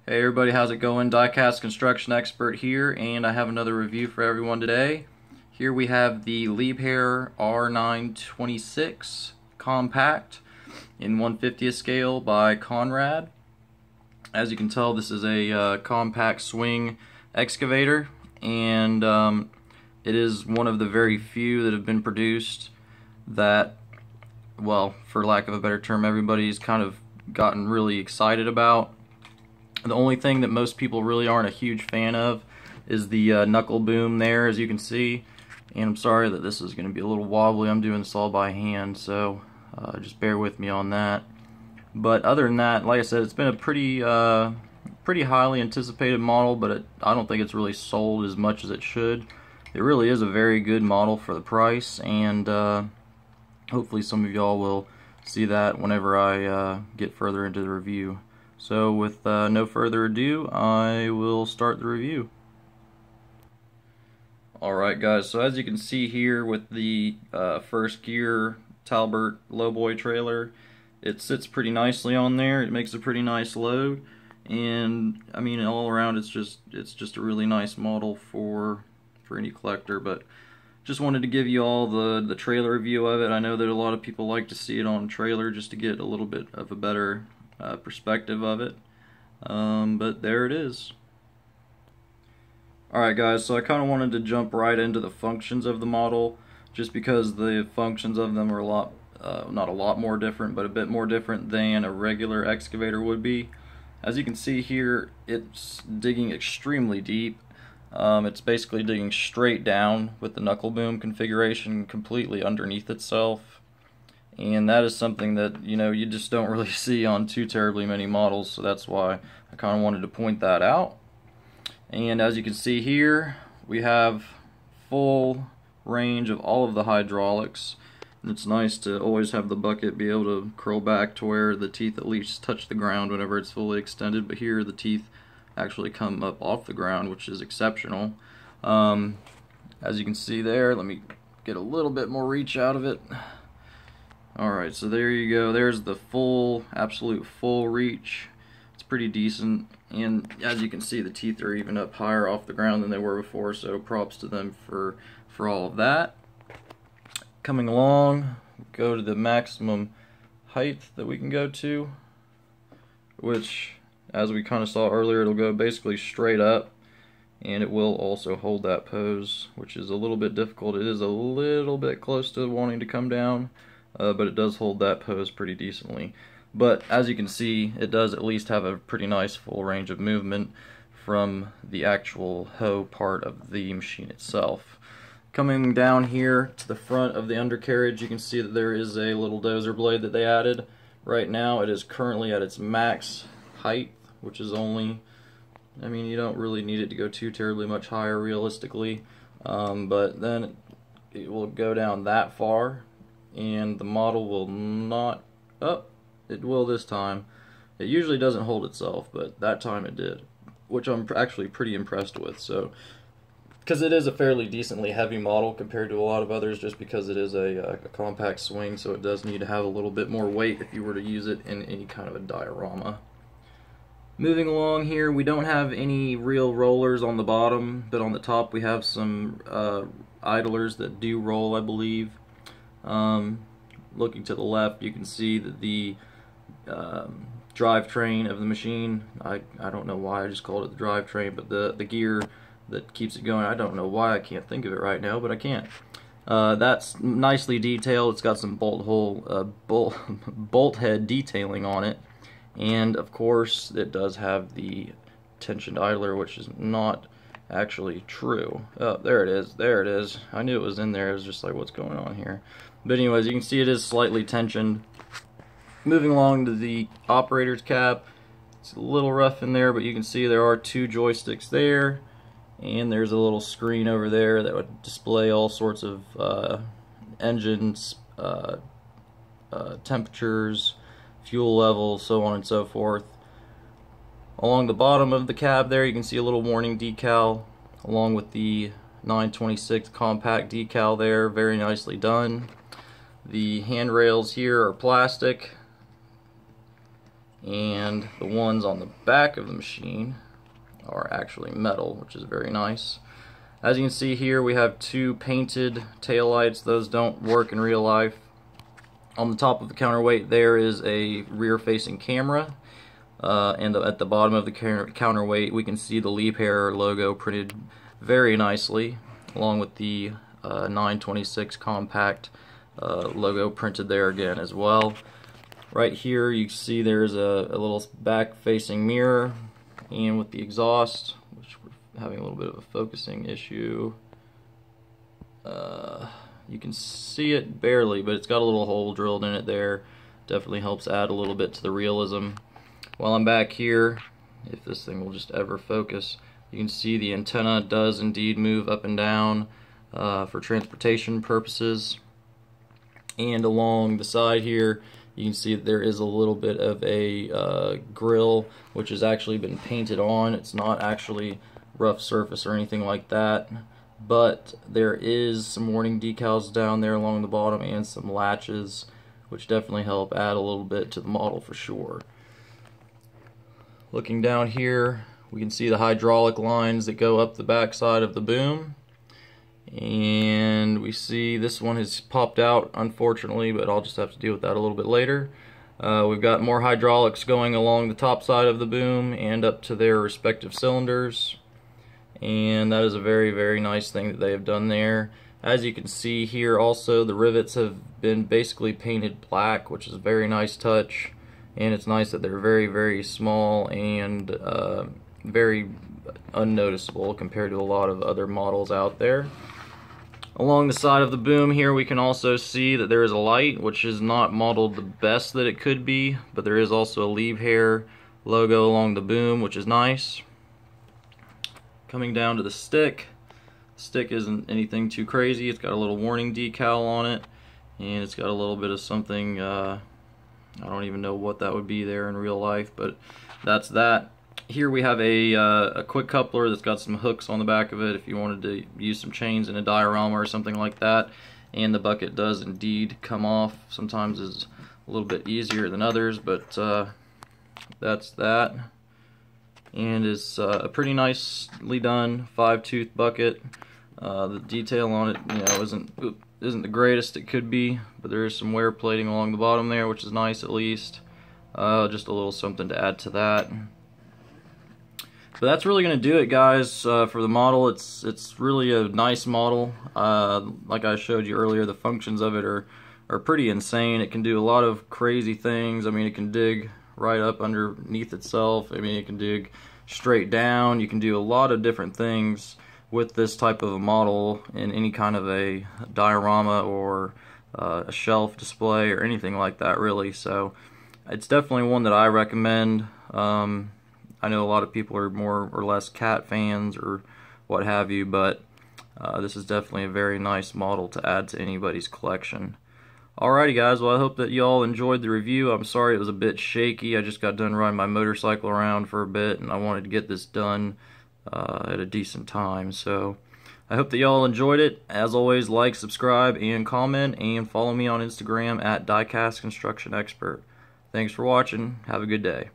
Hey everybody, how's it going? Diecast Construction Expert here, and I have another review for everyone today. Here we have the Liebherr R926 Compact in 1/50th scale by Conrad. As you can tell, this is a compact swing excavator, and it is one of the very few that have been produced that, well, for lack of a better term, everybody's kind of gotten really excited about. The only thing that most people really aren't a huge fan of is the knuckle boom there, as you can see. And I'm sorry that this is going to be a little wobbly. I'm doing this all by hand, so just bear with me on that. But other than that, like I said, it's been a pretty highly anticipated model, but I don't think it's really sold as much as it should. It really is a very good model for the price, and hopefully some of y'all will see that whenever I get further into the review. So with no further ado, I will start the review. Alright guys, so as you can see here with the first gear Talbert lowboy trailer, it sits pretty nicely on there. It makes a pretty nice load, and I mean all around it's just a really nice model for any collector. But just wanted to give you all the trailer view of it. I know that a lot of people like to see it on trailer just to get a little bit of a better perspective of it, but there it is. Alright guys, so I kind of wanted to jump right into the functions of the model, just because the functions of them are a lot, not a lot more different, but a bit more different than a regular excavator would be. As you can see here, it's digging extremely deep. It's basically digging straight down with the knuckle boom configuration completely underneath itself. And that is something that, you know, you just don't really see on too terribly many models, so that's why I kind of wanted to point that out. And as you can see here, we have full range of all of the hydraulics. And it's nice to always have the bucket be able to curl back to where the teeth at least touch the ground whenever it's fully extended, but here the teeth actually come up off the ground, which is exceptional. As you can see there, let me get a little bit more reach out of it. Alright, so there you go. There's the full, absolute full reach. It's pretty decent, and as you can see, the teeth are even up higher off the ground than they were before, so props to them for all of that. Coming along, go to the maximum height that we can go to, which, as we kind of saw earlier, it'll go basically straight up, and it will also hold that pose, which is a little bit difficult. It is a little bit close to wanting to come down. But it does hold that pose pretty decently. But as you can see, it does at least have a pretty nice full range of movement from the actual hoe part of the machine itself. Coming down here to the front of the undercarriage, you can see that there is a little Dozer Blade that they added. Right now it is currently at its max height, which is only, I mean, you don't really need it to go too terribly much higher realistically, but then it will go down that far, and the model will not, it will this time. It usually doesn't hold itself, but that time it did, which I'm actually pretty impressed with. So, because it is a fairly decently heavy model compared to a lot of others, just because it is a compact swing, so it does need to have a little bit more weight if you were to use it in any kind of a diorama. Moving along here, we don't have any real rollers on the bottom, but on the top we have some idlers that do roll, I believe. Looking to the left, you can see that the drivetrain of the machine, I don't know why I just called it the drivetrain, but the gear that keeps it going, I don't know why I can't think of it right now, but I can't. That's nicely detailed. It's got some bolt head detailing on it, and of course it does have the tensioned idler, which is not actually true. Oh, there it is. There it is. I knew it was in there. It was just like, what's going on here? But anyways, you can see it is slightly tensioned. Moving along to the operator's cab, it's a little rough in there, but you can see there are two joysticks there, and there's a little screen over there that would display all sorts of engines, temperatures, fuel levels, so on and so forth. Along the bottom of the cab there, you can see a little warning decal along with the 926 compact decal there, very nicely done. The handrails here are plastic, and the ones on the back of the machine are actually metal, which is very nice. As you can see here, we have two painted taillights. Those don't work in real life. On the top of the counterweight there is a rear-facing camera, and at the bottom of the counterweight we can see the Liebherr logo printed very nicely, along with the 926 compact logo printed there again as well. Right here you see there's a little back-facing mirror, and with the exhaust, which we're having a little bit of a focusing issue, you can see it barely, but it's got a little hole drilled in it there. Definitely helps add a little bit to the realism. While I'm back here, if this thing will just ever focus, you can see the antenna does indeed move up and down for transportation purposes. And along the side here, you can see that there is a little bit of a grill, which has actually been painted on. It's not actually rough surface or anything like that, but there is some warning decals down there along the bottom and some latches, which definitely help add a little bit to the model for sure. Looking down here, we can see the hydraulic lines that go up the back side of the boom, and we see this one has popped out unfortunately, but I'll just have to deal with that a little bit later. We've got more hydraulics going along the top side of the boom and up to their respective cylinders, and that is a very, very nice thing that they have done there. As you can see here also, the rivets have been basically painted black, which is a very nice touch, and it's nice that they're very, very small and very unnoticeable compared to a lot of other models out there. Along the side of the boom here we can also see that there is a light, which is not modeled the best that it could be, but there is also a Liebherr logo along the boom, which is nice. Coming down to the stick isn't anything too crazy. It's got a little warning decal on it, and it's got a little bit of something, I don't even know what that would be there in real life, but that's that. Here we have a quick coupler that's got some hooks on the back of it if you wanted to use some chains in a diorama or something like that, and the bucket does indeed come off. Sometimes it's a little bit easier than others, but that's that. And it's a pretty nicely done 5-tooth bucket. The detail on it, you know, isn't the greatest it could be, but there is some wear plating along the bottom there, which is nice at least. Just a little something to add to that. But that's really going to do it, guys, for the model. It's really a nice model. Like I showed you earlier, the functions of it are pretty insane. It can do a lot of crazy things. I mean, it can dig right up underneath itself. I mean, it can dig straight down. You can do a lot of different things with this type of a model in any kind of a diorama or a shelf display or anything like that, really. So it's definitely one that I recommend. I know a lot of people are more or less cat fans or what have you, but this is definitely a very nice model to add to anybody's collection. Alrighty guys, well I hope that you all enjoyed the review. I'm sorry it was a bit shaky. I just got done riding my motorcycle around for a bit and I wanted to get this done at a decent time. So I hope that y'all enjoyed it. As always, like, subscribe, and comment, and follow me on Instagram at DiecastConstructionExpert. Thanks for watching. Have a good day.